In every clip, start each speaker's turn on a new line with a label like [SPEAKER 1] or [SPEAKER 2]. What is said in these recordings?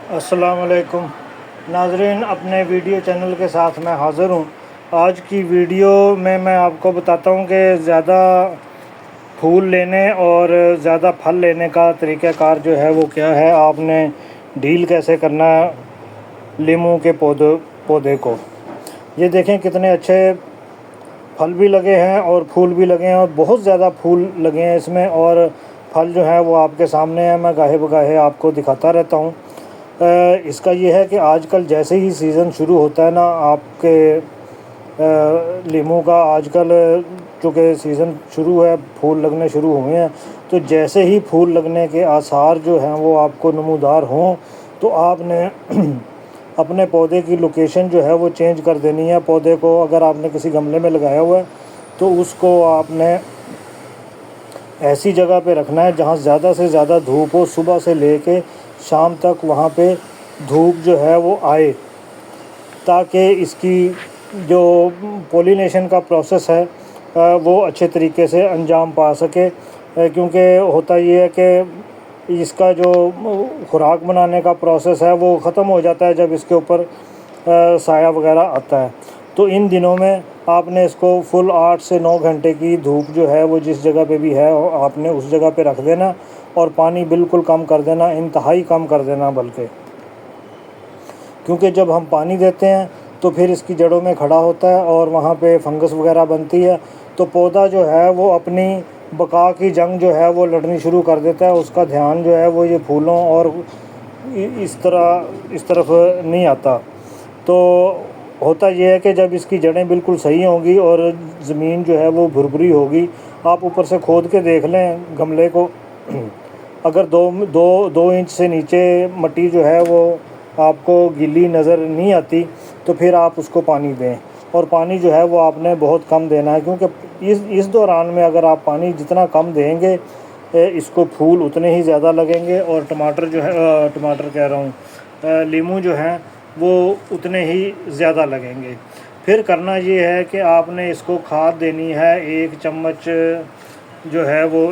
[SPEAKER 1] अस्सलाम वालेकुम नाज़रीन, अपने वीडियो चैनल के साथ मैं हाज़िर हूँ। आज की वीडियो में मैं आपको बताता हूँ कि ज़्यादा फूल लेने और ज़्यादा फल लेने का तरीक़ाकार जो है वो क्या है। आपने डील कैसे करना है लीमू के पौधे को। ये देखें कितने अच्छे फल भी लगे हैं और फूल भी लगे हैं और बहुत ज़्यादा फूल लगे हैं इसमें, और फल जो है वो आपके सामने है। मैं गाहे बगाहे आपको दिखाता रहता हूँ। इसका ये है कि आजकल जैसे ही सीज़न शुरू होता है ना आपके लीमू का, आजकल चूँकि सीज़न शुरू है, फूल लगने शुरू हुए हैं, तो जैसे ही फूल लगने के आसार जो हैं वो आपको नमूदार हों तो आपने अपने पौधे की लोकेशन जो है वो चेंज कर देनी है। पौधे को अगर आपने किसी गमले में लगाया हुआ है तो उसको आपने ऐसी जगह पे रखना है जहाँ ज़्यादा से ज़्यादा धूप हो। सुबह से लेके शाम तक वहाँ पे धूप जो है वो आए, ताकि इसकी जो पोलिनेशन का प्रोसेस है वो अच्छे तरीके से अंजाम पा सके। क्योंकि होता ये है कि इसका जो खुराक बनाने का प्रोसेस है वो ख़त्म हो जाता है जब इसके ऊपर साया वगैरह आता है। तो इन दिनों में आपने इसको फुल 8 से 9 घंटे की धूप जो है वो जिस जगह पे भी है आपने उस जगह पे रख देना, और पानी बिल्कुल कम कर देना, इंतहाई कम कर देना बल्कि। क्योंकि जब हम पानी देते हैं तो फिर इसकी जड़ों में खड़ा होता है और वहाँ पे फंगस वगैरह बनती है, तो पौधा जो है वो अपनी बका की जंग जो है वो लड़नी शुरू कर देता है। उसका ध्यान जो है वो ये फूलों और इस तरफ नहीं आता। तो होता ये है कि जब इसकी जड़ें बिल्कुल सही होंगी और ज़मीन जो है वो भुरभुरी होगी, आप ऊपर से खोद के देख लें गमले को, अगर दो इंच से नीचे मिट्टी जो है वो आपको गीली नज़र नहीं आती तो फिर आप उसको पानी दें। और पानी जो है वो आपने बहुत कम देना है, क्योंकि इस दौरान में अगर आप पानी जितना कम देंगे इसको फूल उतने ही ज़्यादा लगेंगे, और टमाटर जो है टमाटर कह रहा हूँ लीमू जो है वो उतने ही ज़्यादा लगेंगे। फिर करना ये है कि आपने इसको खाद देनी है। 1 चम्मच जो है वो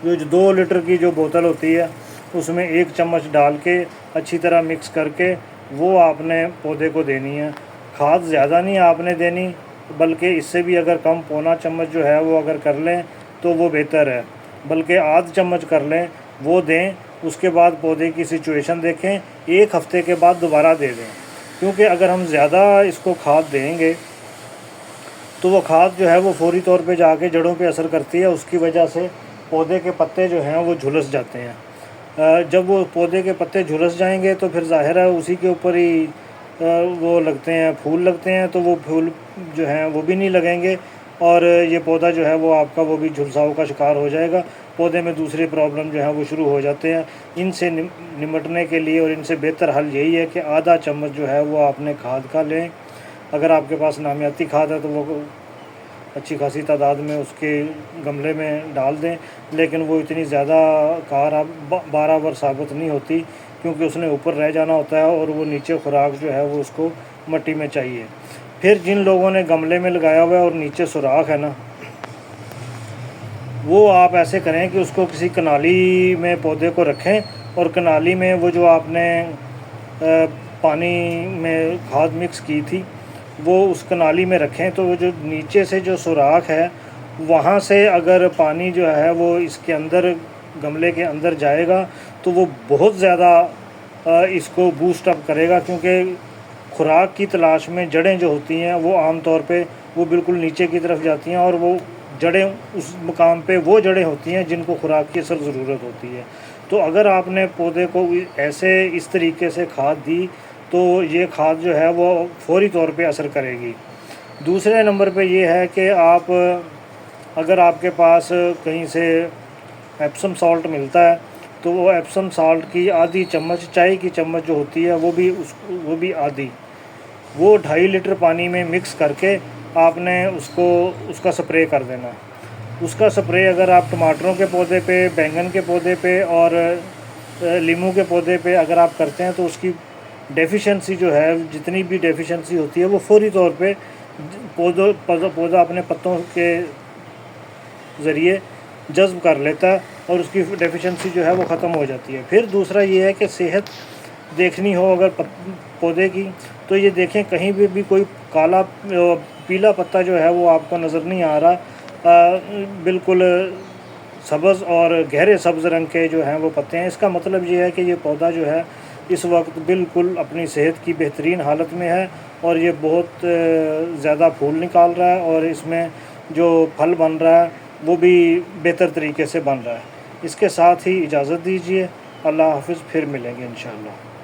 [SPEAKER 1] जो 2 लीटर की जो बोतल होती है उसमें 1 चम्मच डाल के अच्छी तरह मिक्स करके वो आपने पौधे को देनी है। खाद ज़्यादा नहीं आपने देनी, बल्कि इससे भी अगर कम, पौना चम्मच जो है वो अगर कर लें तो वो बेहतर है, बल्कि आध चम्मच कर लें वो दें। उसके बाद पौधे की सिचुएशन देखें, 1 हफ़्ते के बाद दोबारा दे दें। क्योंकि अगर हम ज़्यादा इसको खाद देंगे तो वो खाद जो है वो फौरी तौर पे जाके जड़ों पे असर करती है। उसकी वजह से पौधे के पत्ते जो हैं वो झुलस जाते हैं। जब वो पौधे के पत्ते झुलस जाएंगे तो फिर ज़ाहिर है उसी के ऊपर ही वो लगते हैं, फूल लगते हैं, तो वो फूल जो हैं वो भी नहीं लगेंगे और ये पौधा जो है वो आपका वो भी झुलसाव का शिकार हो जाएगा। पौधे में दूसरी प्रॉब्लम जो है वो शुरू हो जाते हैं। इनसे निमटने के लिए और इनसे बेहतर हल यही है कि आधा चम्मच जो है वो आपने खाद का लें। अगर आपके पास नामियाती खाद है तो वो अच्छी खासी तादाद में उसके गमले में डाल दें, लेकिन वो इतनी ज़्यादा बारबर साबित नहीं होती, क्योंकि उसने ऊपर रह जाना होता है और वो नीचे खुराक जो है वो उसको मिट्टी में चाहिए। फिर जिन लोगों ने गमले में लगाया हुआ है और नीचे सुराख है ना, वो आप ऐसे करें कि उसको किसी कनाली में पौधे को रखें, और कनाली में वो जो आपने पानी में खाद मिक्स की थी वो उस कनाली में रखें। तो वो जो नीचे से जो सुराख है वहाँ से अगर पानी जो है वो इसके अंदर गमले के अंदर जाएगा तो वो बहुत ज़्यादा इसको बूस्ट अप करेगा। क्योंकि खुराक की तलाश में जड़ें जो होती हैं वो आम तौर पे वो बिल्कुल नीचे की तरफ जाती हैं, और वो जड़ें उस मुकाम पे वो जड़ें होती हैं जिनको खुराक की असल ज़रूरत होती है। तो अगर आपने पौधे को ऐसे इस तरीके से खाद दी तो ये खाद जो है वो फौरी तौर पे असर करेगी। दूसरे नंबर पे ये है कि आप अगर आपके पास कहीं से एप्सम सॉल्ट मिलता है तो वो एप्सम सॉल्ट की आधी चम्मच, चाय की चम्मच जो होती है वो भी आधी, वो 2.5 लीटर पानी में मिक्स करके आपने उसका स्प्रे कर देना। उसका स्प्रे अगर आप टमाटरों के पौधे पे, बैंगन के पौधे पे और लीमू के पौधे पे अगर आप करते हैं तो उसकी डेफिशिएंसी जो है, जितनी भी डेफिशिएंसी होती है वो फौरी तौर पे पौधा अपने पत्तों के ज़रिए जज़्ब कर लेता है और उसकी डेफिशिएंसी जो है वो ख़त्म हो जाती है। फिर दूसरा ये है कि सेहत देखनी हो अगर पौधे की, तो ये देखें कहीं भी कोई काला पीला पत्ता जो है वो आपको नज़र नहीं आ रहा, बिल्कुल सब्ज़ और गहरे सब्ज़ रंग के जो हैं वो पत्ते हैं। इसका मतलब ये है कि ये पौधा जो है इस वक्त बिल्कुल अपनी सेहत की बेहतरीन हालत में है और ये बहुत ज़्यादा फूल निकाल रहा है और इसमें जो फल बन रहा है वो भी बेहतर तरीके से बन रहा है। इसके साथ ही इजाज़त दीजिए। अल्लाह हाफ़िज़, फिर मिलेंगे इंशाअल्लाह।